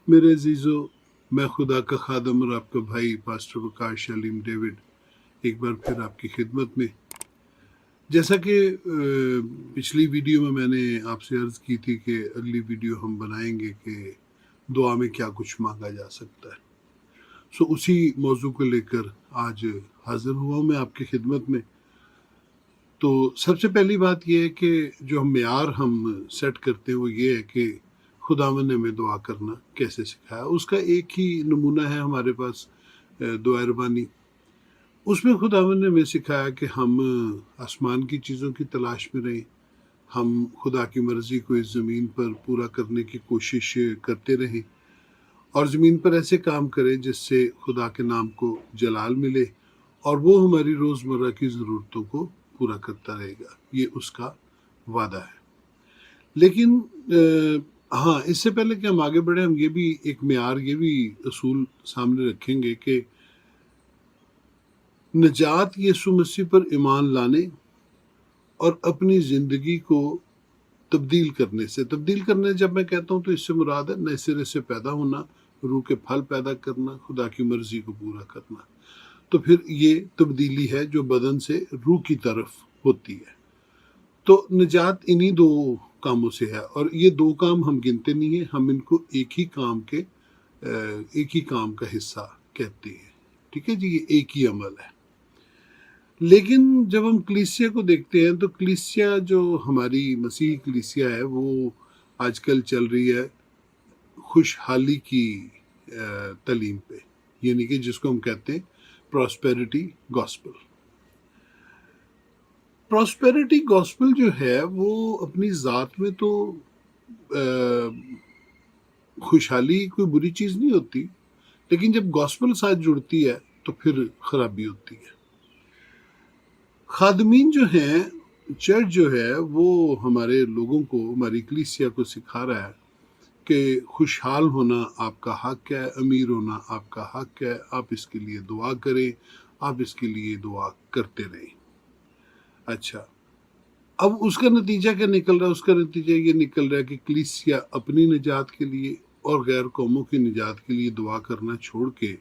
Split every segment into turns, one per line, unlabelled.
میرے عزیزو، میں خدا کا خادم اور آپ کا بھائی پاسٹر وقاش علیم ڈیوڈ ایک بار پھر آپ کی خدمت میں. جیسا کہ پچھلی ویڈیو میں نے آپ سے عرض کی تھی کہ اگلی ویڈیو ہم بنائیں گے کہ دعا میں کیا کچھ مانگا جا سکتا ہے. اسی موضوع کو لے کر آج حاضر ہوا ہوں میں آپ کی خدمت میں. تو سب سے پہلی بات یہ ہے کہ جو معیار ہم سیٹ کرتے ہیں وہ یہ ہے کہ خداوند نے ہمیں دعا کرنا کیسے سکھایا. اس کا ایک ہی نمونہ ہے ہمارے پاس، دعا ربانی. اس میں خداوند نے ہمیں سکھایا کہ ہم آسمان کی چیزوں کی تلاش میں رہیں، ہم خدا کی مرضی کو اس زمین پر پورا کرنے کی کوشش کرتے رہیں، اور زمین پر ایسے کام کریں جس سے خدا کے نام کو جلال ملے اور وہ ہماری روزمرہ کی ضرورتوں کو پورا کرتا رہے گا. یہ اس کا وعدہ ہے. لیکن ہاں، اس سے پہلے کہ ہم آگے بڑھیں، ہم یہ بھی ایک معیار، یہ بھی اصول سامنے رکھیں گے کہ نجات یسوع مسیح پر ایمان لانے اور اپنی زندگی کو تبدیل کرنے جب میں کہتا ہوں تو اس سے مراد ہے نئے سرے سے پیدا ہونا، روح کے پھل پیدا کرنا، خدا کی مرضی کو پورا کرنا. تو پھر یہ تبدیلی ہے جو بدن سے روح کی طرف ہوتی ہے. تو نجات انہی دو کاموں سے ہے، اور یہ دو کام ہم گنتے نہیں ہیں، ہم ان کو ایک ہی کام کا حصہ کہتے ہیں. ٹھیک ہے جی، یہ ایک ہی عمل ہے. لیکن جب ہم کلیسیا کو دیکھتے ہیں تو کلیسیا جو ہماری مسیحی کلیسیا ہے وہ آج کل چل رہی ہے خوشحالی کی تعلیم پہ، یعنی کہ جس کو ہم کہتے ہیں پراسپیرٹی گاسپل. پراسپیرٹی گاسپل جو ہے وہ اپنی ذات میں تو خوشحالی کوئی بری چیز نہیں ہوتی، لیکن جب گاسپل ساتھ جڑتی ہے تو پھر خرابی ہوتی ہے. خادمین جو ہیں، چرچ جو ہے، وہ ہمارے لوگوں کو، ہماری کلیسیا کو سکھا رہا ہے کہ خوشحال ہونا آپ کا حق ہے، امیر ہونا آپ کا حق ہے، آپ اس کے لیے دعا کریں، آپ اس کے لیے دعا کرتے رہیں. اچھا، اب اس کا نتیجہ کیا نکل رہا ہے؟ اس کا نتیجہ یہ نکل رہا ہے کہ کلیسیا اپنی نجات کے لیے اور غیر قوموں کی نجات کے لیے دعا کرنا چھوڑ کے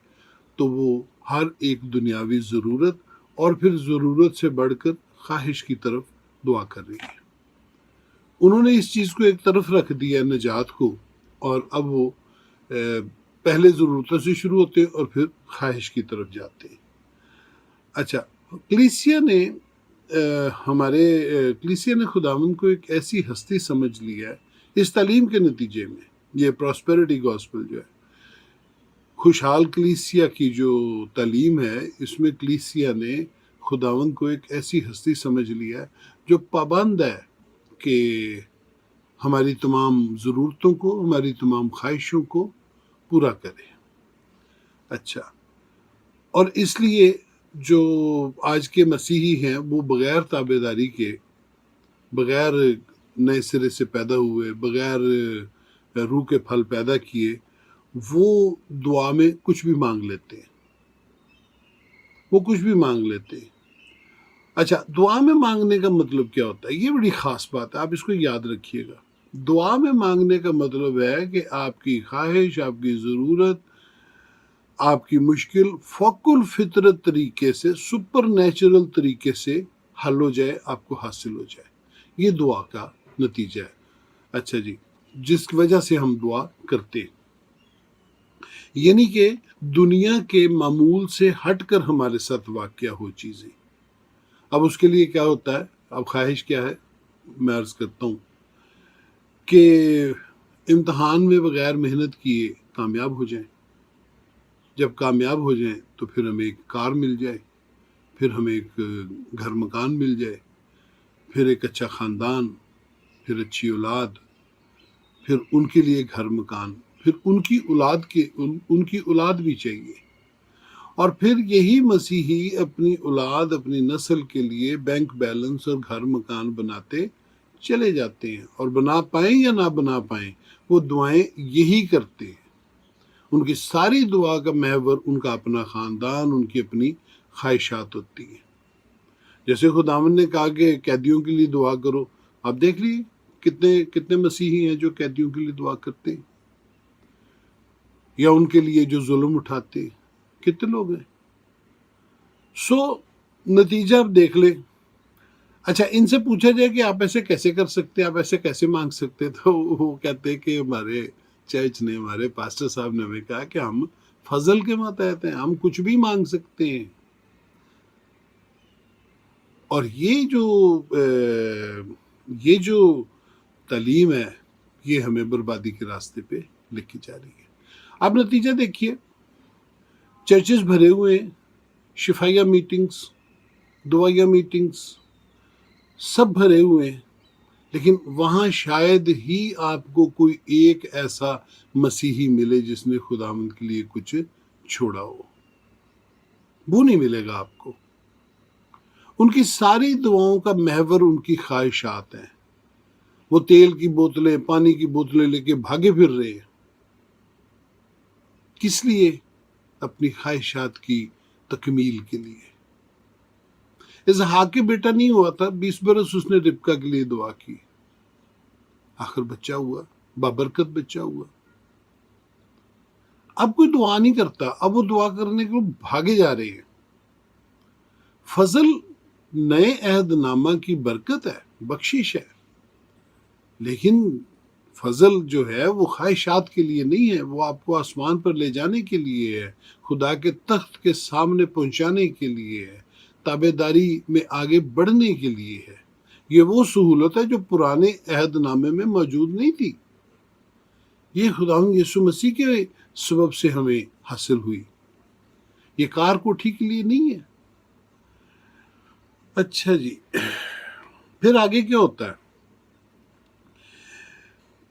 تو وہ ہر ایک دنیاوی ضرورت اور پھر ضرورت سے بڑھ کر خواہش کی طرف دعا کر رہی ہے. انہوں نے اس چیز کو ایک طرف رکھ دیا نجات کو، اور اب وہ پہلے ضرورتوں سے شروع ہوتے ہیں اور پھر خواہش کی طرف جاتے ہیں. اچھا، کلیسیا نے خداوند کو ایک ایسی ہستی سمجھ لیا ہے اس تعلیم کے نتیجے میں. یہ پراسپیرٹی گاسپل جو ہے، خوشحال کلیسیا کی جو تعلیم ہے، اس میں کلیسیا نے خداوند کو ایک ایسی ہستی سمجھ لیا ہے جو پابند ہے کہ ہماری تمام ضرورتوں کو، ہماری تمام خواہشوں کو پورا کرے. اچھا، اور اس لیے جو آج کے مسیحی ہیں وہ بغیر تابع داری کے، بغیر نئے سرے سے پیدا ہوئے، بغیر روح کے پھل پیدا کیے، وہ دعا میں کچھ بھی مانگ لیتے ہیں. اچھا، دعا میں مانگنے کا مطلب کیا ہوتا ہے؟ یہ بڑی خاص بات ہے، آپ اس کو یاد رکھیے گا. دعا میں مانگنے کا مطلب ہے کہ آپ کی خواہش، آپ کی ضرورت، آپ کی مشکل فوق الفطرت طریقے سے، سپر نیچرل طریقے سے حل ہو جائے، آپ کو حاصل ہو جائے. یہ دعا کا نتیجہ ہے. اچھا جی، جس کی وجہ سے ہم دعا کرتے ہیں، یعنی کہ دنیا کے معمول سے ہٹ کر ہمارے ساتھ واقع ہو چیزیں. اب اس کے لیے کیا ہوتا ہے؟ اب خواہش کیا ہے؟ میں عرض کرتا ہوں کہ امتحان میں بغیر محنت کیے کامیاب ہو جائیں. جب کامیاب ہو جائیں تو پھر ہمیں ایک کار مل جائے، پھر ہمیں ایک گھر مکان مل جائے، پھر ایک اچھا خاندان، پھر اچھی اولاد، پھر ان کے لیے گھر مکان، پھر ان کی اولاد بھی چاہیے. اور پھر یہی مسیحی اپنی اولاد، اپنی نسل کے لیے بینک بیلنس اور گھر مکان بناتے چلے جاتے ہیں، اور بنا پائیں یا نہ بنا پائیں وہ دعائیں یہی کرتے ہیں. ان کی ساری دعا کا محور ان کا اپنا خاندان، ان کی اپنی خواہشات ہوتی ہیں. جیسے خداوند نے کہا کہ قیدیوں کے لیے دعا کرو، آپ دیکھ لیجیے کتنے مسیحی ہیں جو قیدیوں کے لیے دعا کرتے ہیں. یا ان کے لیے جو ظلم اٹھاتے ہیں، کتنے لوگ ہیں؟ سو نتیجہ آپ دیکھ لیں. اچھا، ان سے پوچھا جائے کہ آپ ایسے کیسے کر سکتے ہیں، آپ ایسے کیسے مانگ سکتے ہیں، تو وہ کہتے ہیں کہ ہمارے چرچ نے، ہمارے پاسٹر صاحب نے ہمیں کہا کہ ہم فضل کے ماتحت ہیں، ہم کچھ بھی مانگ سکتے ہیں. اور یہ جو تعلیم ہے، یہ ہمیں بربادی کے راستے پہ لکھی جا رہی ہے. اب نتیجہ دیکھیے، چرچز بھرے ہوئے ہیں، شفائیہ میٹنگز، دعائیہ میٹنگز سب بھرے ہوئے ہیں، لیکن وہاں شاید ہی آپ کو کوئی ایک ایسا مسیحی ملے جس نے خداوند کے لیے کچھ چھوڑا ہو. وہ نہیں ملے گا آپ کو. ان کی ساری دعاؤں کا محور ان کی خواہشات ہیں. وہ تیل کی بوتلیں، پانی کی بوتلیں لے کے بھاگے پھر رہے ہیں. کس لیے؟ اپنی خواہشات کی تکمیل کے لیے. اسحاق کے بیٹا نہیں ہوا تھا، 20 برس اس نے ربکا کے لیے دعا کی، آخر بچہ ہوا، بابرکت بچہ ہوا. اب کوئی دعا نہیں کرتا، اب وہ دعا کرنے کے لیے بھاگے جا رہے ہیں. فضل نئے عہد نامہ کی برکت ہے، بخشش ہے، لیکن فضل جو ہے وہ خواہشات کے لیے نہیں ہے، وہ آپ کو آسمان پر لے جانے کے لیے ہے، خدا کے تخت کے سامنے پہنچانے کے لیے ہے، تابع داری میں آگے بڑھنے کے لیے ہے. یہ وہ سہولت ہے جو پرانے عہد نامے میں موجود نہیں تھی. یہ خداوند یسوع مسیح کے سبب سے ہمیں حاصل ہوئی، یہ کار کوٹھی کے لیے نہیں ہے. اچھا جی، پھر آگے کیا ہوتا ہے؟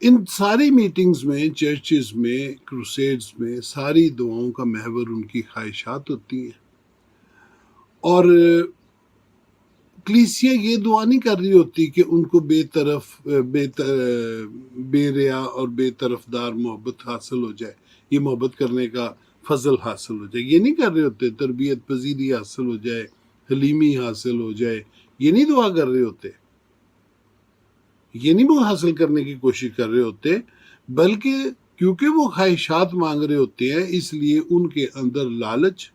ان ساری میٹنگز میں، چرچز میں، کروسیڈز میں، ساری دعاؤں کا محور ان کی خواہشات ہوتی ہیں. اور کلیسیا یہ دعا نہیں کر رہی ہوتی کہ ان کو بے ریا اور بے طرفدار محبت حاصل ہو جائے، یہ محبت کرنے کا فضل حاصل ہو جائے. یہ نہیں کر رہے ہوتے. تربیت پذیری حاصل ہو جائے، حلیمی حاصل ہو جائے، یہ نہیں دعا کر رہے ہوتے. یہ نہیں وہ حاصل کرنے کی کوشش کر رہے ہوتے، بلکہ کیونکہ وہ خواہشات مانگ رہے ہوتے ہیں، اس لیے ان کے اندر لالچ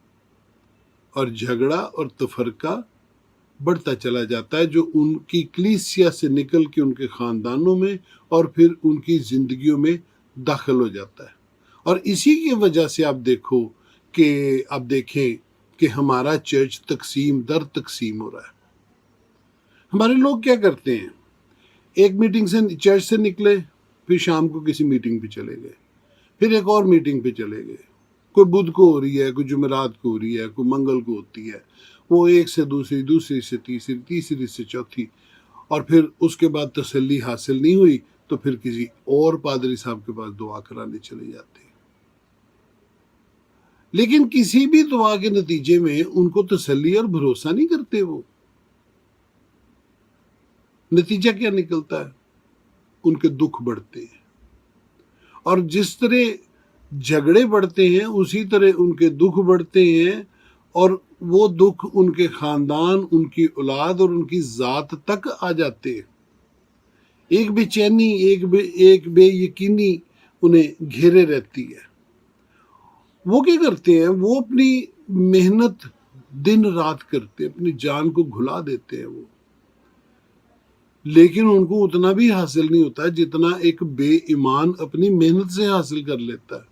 اور جھگڑا اور تفرقہ بڑھتا چلا جاتا ہے، جو ان کی کلیسیا سے نکل کے ان کے خاندانوں میں اور پھر ان کی زندگیوں میں داخل ہو جاتا ہے. اور اسی کی وجہ سے آپ دیکھیں کہ ہمارا چرچ تقسیم در تقسیم ہو رہا ہے. ہمارے لوگ کیا کرتے ہیں؟ ایک میٹنگ سے، چرچ سے نکلے، پھر شام کو کسی میٹنگ پہ چلے گئے، پھر ایک اور میٹنگ پہ چلے گئے. کوئی بدھ کو ہو رہی ہے، کوئی جمعرات کو ہو رہی ہے، کوئی منگل کو ہوتی ہے. وہ ایک سے دوسری، دوسری سے تیسری، تیسری سے چوتھی، اور پھر اس کے بعد تسلی حاصل نہیں ہوئی تو پھر کسی اور پادری صاحب کے پاس دعا کرانے چلے جاتے ہیں. لیکن کسی بھی دعا کے نتیجے میں ان کو تسلی اور بھروسہ نہیں کرتے. وہ نتیجہ کیا نکلتا ہے؟ ان کے دکھ بڑھتے ہیں. اور جس طرح جھگڑے بڑھتے ہیں اسی طرح ان کے دکھ بڑھتے ہیں، اور وہ دکھ ان کے خاندان، ان کی اولاد اور ان کی ذات تک آ جاتے ہیں. ایک بے چینی، ایک بے یقینی انہیں گھیرے رہتی ہے. وہ کیا کرتے ہیں؟ وہ اپنی محنت دن رات کرتے، اپنی جان کو گھلا دیتے ہیں وہ، لیکن ان کو اتنا بھی حاصل نہیں ہوتا جتنا ایک بے ایمان اپنی محنت سے حاصل کر لیتا ہے.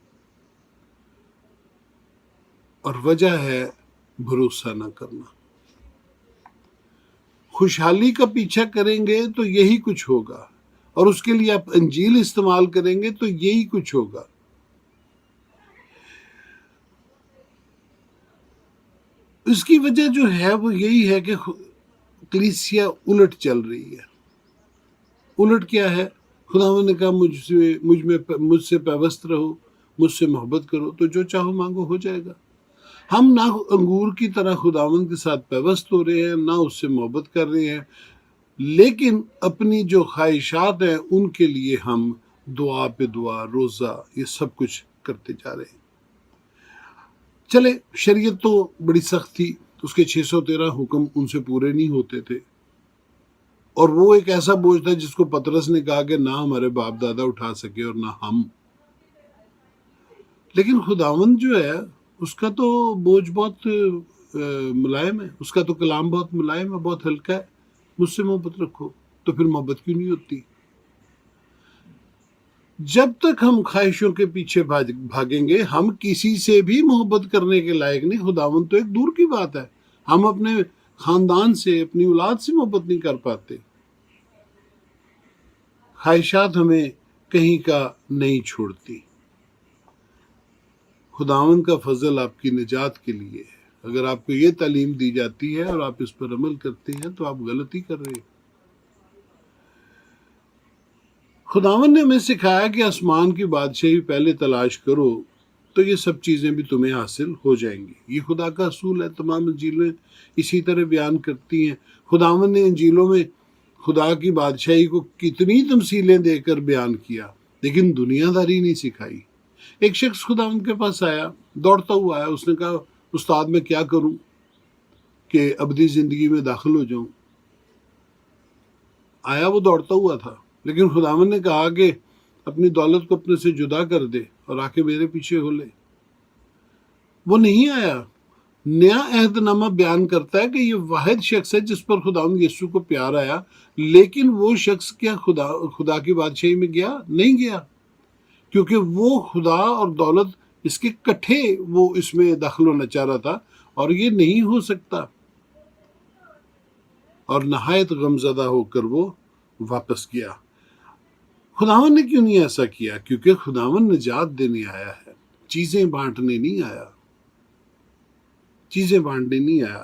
اور وجہ ہے بھروسہ نہ کرنا. خوشحالی کا پیچھا کریں گے تو یہی کچھ ہوگا، اور اس کے لیے آپ انجیل استعمال کریں گے تو یہی کچھ ہوگا. اس کی وجہ جو ہے وہ یہی ہے کہ کلیسیا الٹ چل رہی ہے. الٹ کیا ہے؟ خداوند نے کہا مجھ سے پیوست رہو، مجھ سے محبت کرو تو جو چاہو مانگو ہو جائے گا. ہم نہ انگور کی طرح خداوند کے ساتھ پیوست ہو رہے ہیں، نہ اس سے محبت کر رہے ہیں، لیکن اپنی جو خواہشات ہیں ان کے لیے ہم دعا پہ دعا، روزہ، یہ سب کچھ کرتے جا رہے ہیں. چلے، شریعت تو بڑی سخت تھی، اس کے 613 حکم ان سے پورے نہیں ہوتے تھے، اور وہ ایک ایسا بوجھ تھا جس کو پطرس نے کہا کہ نہ ہمارے باپ دادا اٹھا سکے اور نہ ہم. لیکن خداوند جو ہے اس کا تو بوجھ بہت ملائم ہے، اس کا تو کلام بہت ملائم ہے، بہت ہلکا ہے، مجھ سے محبت رکھو۔ تو پھر محبت کیوں نہیں ہوتی؟ جب تک ہم خواہشوں کے پیچھے بھاگیں گے ہم کسی سے بھی محبت کرنے کے لائق نہیں۔ خداوند تو ایک دور کی بات ہے، ہم اپنے خاندان سے، اپنی اولاد سے محبت نہیں کر پاتے۔ خواہشات ہمیں کہیں کا نہیں چھوڑتی۔ خداوند کا فضل آپ کی نجات کے لیے ہے۔ اگر آپ کو یہ تعلیم دی جاتی ہے اور آپ اس پر عمل کرتے ہیں تو آپ غلطی کر رہے ہیں۔ خداوند نے ہمیں سکھایا کہ آسمان کی بادشاہی پہلے تلاش کرو تو یہ سب چیزیں بھی تمہیں حاصل ہو جائیں گی۔ یہ خدا کا اصول ہے، تمام انجیلیں اسی طرح بیان کرتی ہیں۔ خداوند نے انجیلوں میں خدا کی بادشاہی کو کتنی تمثیلیں دے کر بیان کیا، لیکن دنیا داری نہیں سکھائی۔ ایک شخص خداوند کے پاس آیا، دوڑتا ہوا آیا، اس نے کہا استاد میں کیا کروں کہ ابدی زندگی میں داخل ہو جاؤں؟ آیا وہ دوڑتا ہوا تھا، لیکن خداوند نے کہا کہ اپنی دولت کو اپنے سے جدا کر دے اور آ کے میرے پیچھے ہو لے۔ وہ نہیں آیا۔ نیا عہد نامہ بیان کرتا ہے کہ یہ واحد شخص ہے جس پر خداوند یسوع کو پیار آیا، لیکن وہ شخص کیا خدا کی بادشاہی میں گیا؟ نہیں گیا، کیونکہ وہ خدا اور دولت اس کے کٹھے وہ اس میں داخل ہونا چاہ رہا تھا، اور یہ نہیں ہو سکتا، اور نہایت غمزدہ ہو کر وہ واپس گیا۔ خداوند نے کیوں نہیں ایسا کیا؟ کیونکہ خداوند نجات دینے آیا ہے، چیزیں بانٹنے نہیں آیا، چیزیں بانٹنے نہیں آیا۔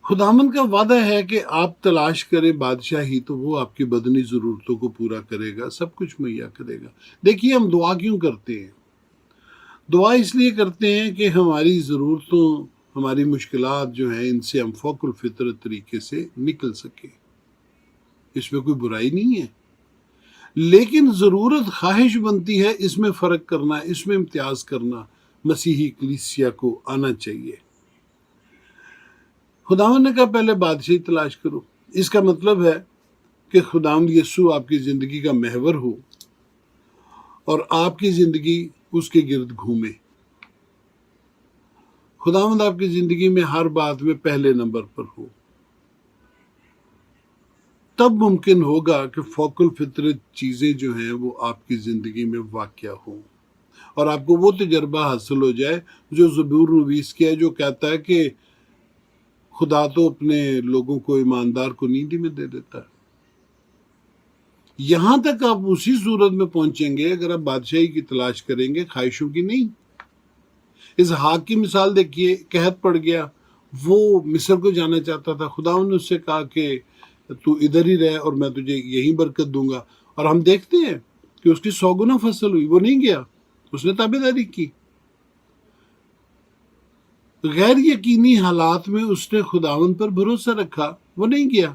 خداوند کا وعدہ ہے کہ آپ تلاش کریں بادشاہی تو وہ آپ کی بدنی ضرورتوں کو پورا کرے گا، سب کچھ مہیا کرے گا۔ دیکھیے ہم دعا کیوں کرتے ہیں؟ دعا اس لیے کرتے ہیں کہ ہماری ضرورتوں، ہماری مشکلات جو ہیں ان سے ہم فوق الفطرت طریقے سے نکل سکیں۔ اس میں کوئی برائی نہیں ہے، لیکن ضرورت خواہش بنتی ہے اس میں فرق کرنا، اس میں امتیاز کرنا مسیحی کلیسیا کو آنا چاہیے۔ خداوند نے کہا پہلے بادشاہی تلاش کرو، اس کا مطلب ہے کہ خداوند یسوع آپ کی زندگی کا محور ہو اور آپ کی زندگی اس کے گرد گھومے۔ خداوند آپ کی زندگی میں ہر بات میں پہلے نمبر پر ہو، تب ممکن ہوگا کہ فوق الفطرت چیزیں جو ہیں وہ آپ کی زندگی میں واقع ہوں، اور آپ کو وہ تجربہ حاصل ہو جائے جو زبور نویس کیا ہے، جو کہتا ہے کہ خدا تو اپنے لوگوں کو، ایماندار کو نیندی میں دے دیتا ہے۔ یہاں تک آپ اسی صورت میں پہنچیں گے اگر آپ بادشاہی کی تلاش کریں گے، خواہشوں کی نہیں۔ اسحاق کی مثال دیکھیے، قحط پڑ گیا، وہ مصر کو جانا چاہتا تھا، خداوند نے اس سے کہا کہ تو ادھر ہی رہ اور میں تجھے یہی برکت دوں گا، اور ہم دیکھتے ہیں کہ اس کی 100 گنا فصل ہوئی، وہ نہیں گیا، اس نے تابعداری کی۔ غیر یقینی حالات میں اس نے خداوند پر بھروسہ رکھا، وہ نہیں گیا۔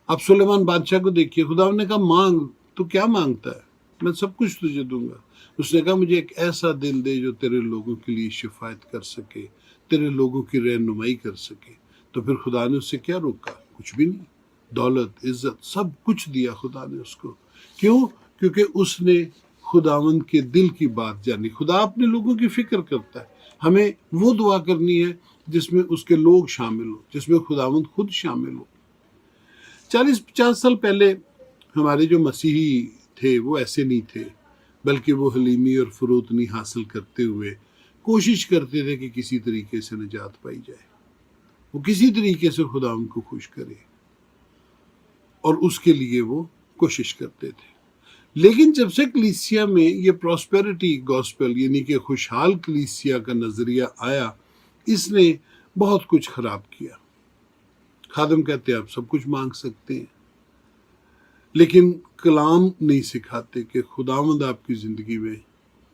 اب سلیمان بادشاہ کو دیکھیے، خداوند نے کہا مانگ، تو کیا مانگتا ہے؟ میں سب کچھ تجھے دوں گا۔ اس نے کہا مجھے ایک ایسا دل دے جو تیرے لوگوں کے لیے شفاعت کر سکے، تیرے لوگوں کی رہنمائی کر سکے۔ تو پھر خدا نے اس سے کیا روکا؟ کچھ بھی نہیں۔ دولت، عزت، سب کچھ دیا خدا نے اس کو۔ کیوں؟ کیونکہ اس نے خداوند کے دل کی بات جانی۔ خدا اپنے لوگوں کی فکر کرتا ہے۔ ہمیں وہ دعا کرنی ہے جس میں اس کے لوگ شامل ہوں، جس میں خداوند خود شامل ہو۔ 40-50 سال پہلے ہمارے جو مسیحی تھے وہ ایسے نہیں تھے، بلکہ وہ حلیمی اور فروتنی حاصل کرتے ہوئے کوشش کرتے تھے کہ کسی طریقے سے نجات پائی جائے، وہ کسی طریقے سے خدا ان کو خوش کرے، اور اس کے لیے وہ کوشش کرتے تھے۔ لیکن جب سے کلیسیا میں یہ پراسپیرٹی گاسپل یعنی کہ خوشحال کلیسیا کا نظریہ آیا، اس نے بہت کچھ خراب کیا۔ خادم کہتے ہیں آپ سب کچھ مانگ سکتے ہیں، لیکن کلام نہیں سکھاتے کہ خداوند آپ کی زندگی میں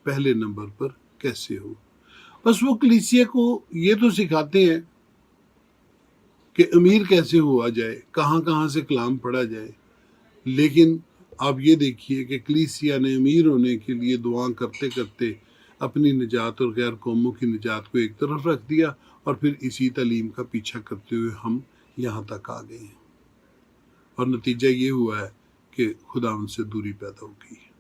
پہلے نمبر پر کیسے ہو۔ بس وہ کلیسیا کو یہ تو سکھاتے ہیں کہ امیر کیسے ہوا جائے، کہاں کہاں سے کلام پڑھا جائے، لیکن آپ یہ دیکھیے کہ کلیسیا نے امیر ہونے کے لیے دعا کرتے کرتے اپنی نجات اور غیر قوموں کی نجات کو ایک طرف رکھ دیا، اور پھر اسی تعلیم کا پیچھا کرتے ہوئے ہم یہاں تک آ گئے ہیں، اور نتیجہ یہ ہوا ہے کہ خدا ان سے دوری پیدا ہو گئی ہے۔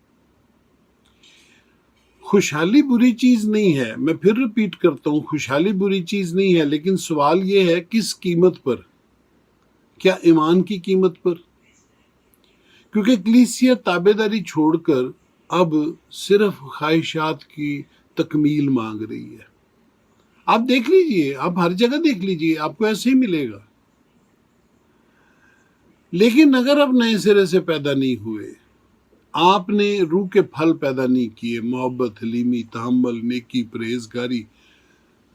خوشحالی بری چیز نہیں ہے، میں پھر ریپیٹ کرتا ہوں، خوشحالی بری چیز نہیں ہے، لیکن سوال یہ ہے کس قیمت پر؟ کیا ایمان کی قیمت پر؟ کیونکہ کلیسیا تابع داری چھوڑ کر اب صرف خواہشات کی تکمیل مانگ رہی ہے۔ آپ دیکھ لیجئے، آپ ہر جگہ دیکھ لیجئے، آپ کو ایسے ہی ملے گا۔ لیکن اگر آپ نئے سرے سے پیدا نہیں ہوئے، آپ نے روح کے پھل پیدا نہیں کیے، محبت، حلیمی، تحمل، نیکی، پرہیزگاری،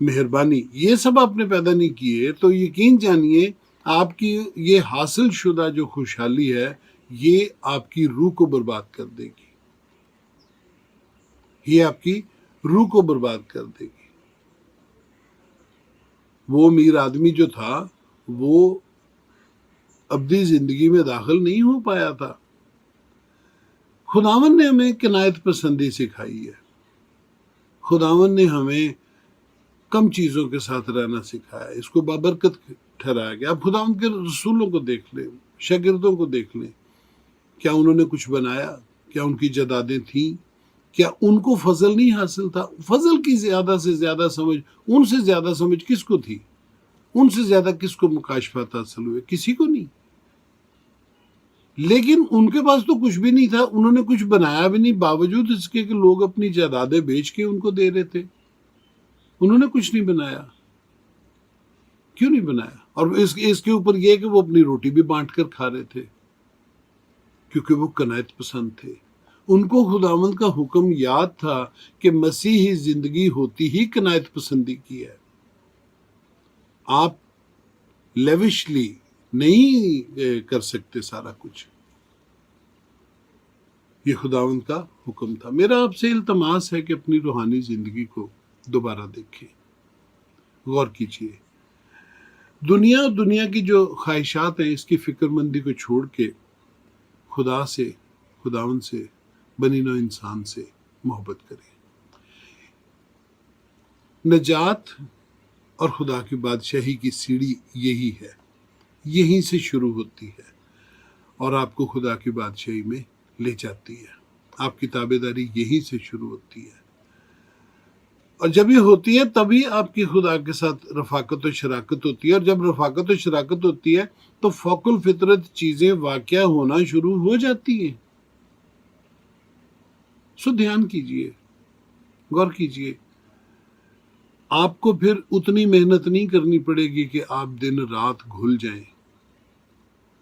مہربانی، یہ سب آپ نے پیدا نہیں کیے، تو یقین جانیے آپ کی یہ حاصل شدہ جو خوشحالی ہے یہ آپ کی روح کو برباد کر دے گی، یہ آپ کی روح کو برباد کر دے گی۔ وہ امیر آدمی جو تھا وہ ابدی زندگی میں داخل نہیں ہو پایا تھا۔ خداوند نے ہمیں قناعت پسندی سکھائی ہے، خداوند نے ہمیں کم چیزوں کے ساتھ رہنا سکھایا ہے، اس کو بابرکت ٹھہرایا گیا۔ اب خداوند کے رسولوں کو دیکھ لیں، شاگردوں کو دیکھ لیں، کیا انہوں نے کچھ بنایا؟ کیا ان کی جدادیں تھیں؟ کیا ان کو فضل نہیں حاصل تھا؟ فضل کی زیادہ سے زیادہ سمجھ، ان سے زیادہ سمجھ کس کو تھی؟ ان سے زیادہ کس کو مکاشفات حاصل ہوئے؟ کسی کو نہیں۔ لیکن ان کے پاس تو کچھ بھی نہیں تھا، انہوں نے کچھ بنایا بھی نہیں، باوجود اس کے کہ لوگ اپنی جائیدادیں بیچ کے ان کو دے رہے تھے، انہوں نے کچھ نہیں بنایا۔ کیوں نہیں بنایا؟ اور اس کے اوپر یہ کہ وہ اپنی روٹی بھی بانٹ کر کھا رہے تھے، کیونکہ وہ قناعت پسند تھے۔ ان کو خداوند کا حکم یاد تھا کہ مسیحی زندگی ہوتی ہی قناعت پسندی کی ہے۔ آپ لیوشلی نہیں کر سکتے سارا کچھ، یہ خداوند کا حکم تھا۔ میرا آپ سے التماس ہے کہ اپنی روحانی زندگی کو دوبارہ دیکھیں، غور کیجیے۔ دنیا اور دنیا کی جو خواہشات ہیں اس کی فکر مندی کو چھوڑ کے خدا سے، خداوند سے، بنی نوع انسان سے محبت کریں۔ نجات اور خدا کی بادشاہی کی سیڑھی یہی ہے، یہیں سے شروع ہوتی ہے اور آپ کو خدا کی بادشاہی میں لے جاتی ہے۔ آپ کی تابع داری یہیں سے شروع ہوتی ہے، اور جب یہ ہوتی ہے تبھی آپ کی خدا کے ساتھ رفاقت و شراکت ہوتی ہے، اور جب رفاقت و شراکت ہوتی ہے تو فوق الفطرت چیزیں واقع ہونا شروع ہو جاتی ہیں۔ سو دھیان کیجئے، غور کیجئے۔ آپ کو پھر اتنی محنت نہیں کرنی پڑے گی کہ آپ دن رات گھل جائیں،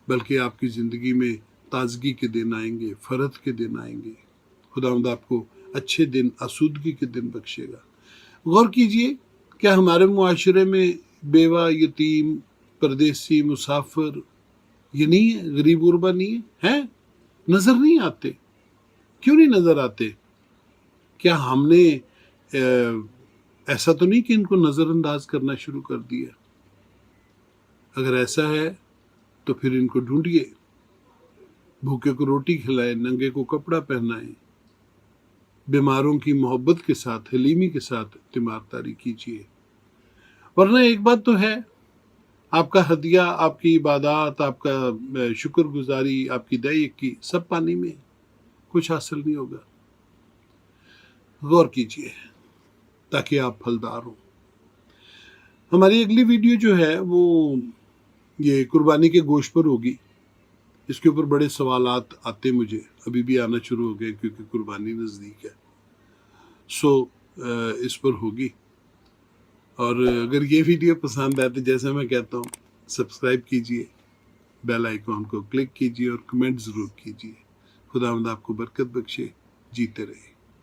بلکہ آپ کی زندگی میں تازگی کے دن آئیں گے، فرحت کے دن آئیں گے۔ خداوند آپ کو اچھے دن، آسودگی کے دن بخشے گا۔ غور کیجئے، کیا ہمارے معاشرے میں بیوہ، یتیم، پردیسی، مسافر یہ نہیں ہے؟ غریب غربا نہیں ہے؟ نظر نہیں آتے؟ کیوں نہیں نظر آتے؟ کیا ہم نے ایسا تو نہیں کہ ان کو نظر انداز کرنا شروع کر دیا؟ اگر ایسا ہے تو پھر ان کو ڈھونڈیے، بھوکے کو روٹی کھلائے، ننگے کو کپڑا پہنائے، بیماروں کی محبت کے ساتھ، حلیمی کے ساتھ تیمارداری کیجیے۔ ورنہ ایک بات تو ہے، آپ کا ہدیہ، آپ کی عبادات، آپ کا شکر گزاری، آپ کی دعائیں کی سب پانی میں، کچھ حاصل نہیں ہوگا۔ غور کیجیے تاکہ آپ پھلدار ہوں۔ ہماری اگلی ویڈیو جو ہے وہ یہ قربانی کے گوشت پر ہوگی۔ اس کے اوپر بڑے سوالات آتے مجھے، ابھی بھی آنا شروع ہو گئے کیونکہ قربانی نزدیک ہے۔ اس پر ہوگی، اور اگر یہ ویڈیو پسند آئے تو جیسے میں کہتا ہوں سبسکرائب کیجئے، بیل آئیکن کو کلک کیجئے اور کمنٹ ضرور کیجئے۔ خداوند آپ کو برکت بخشے، جیتے رہے۔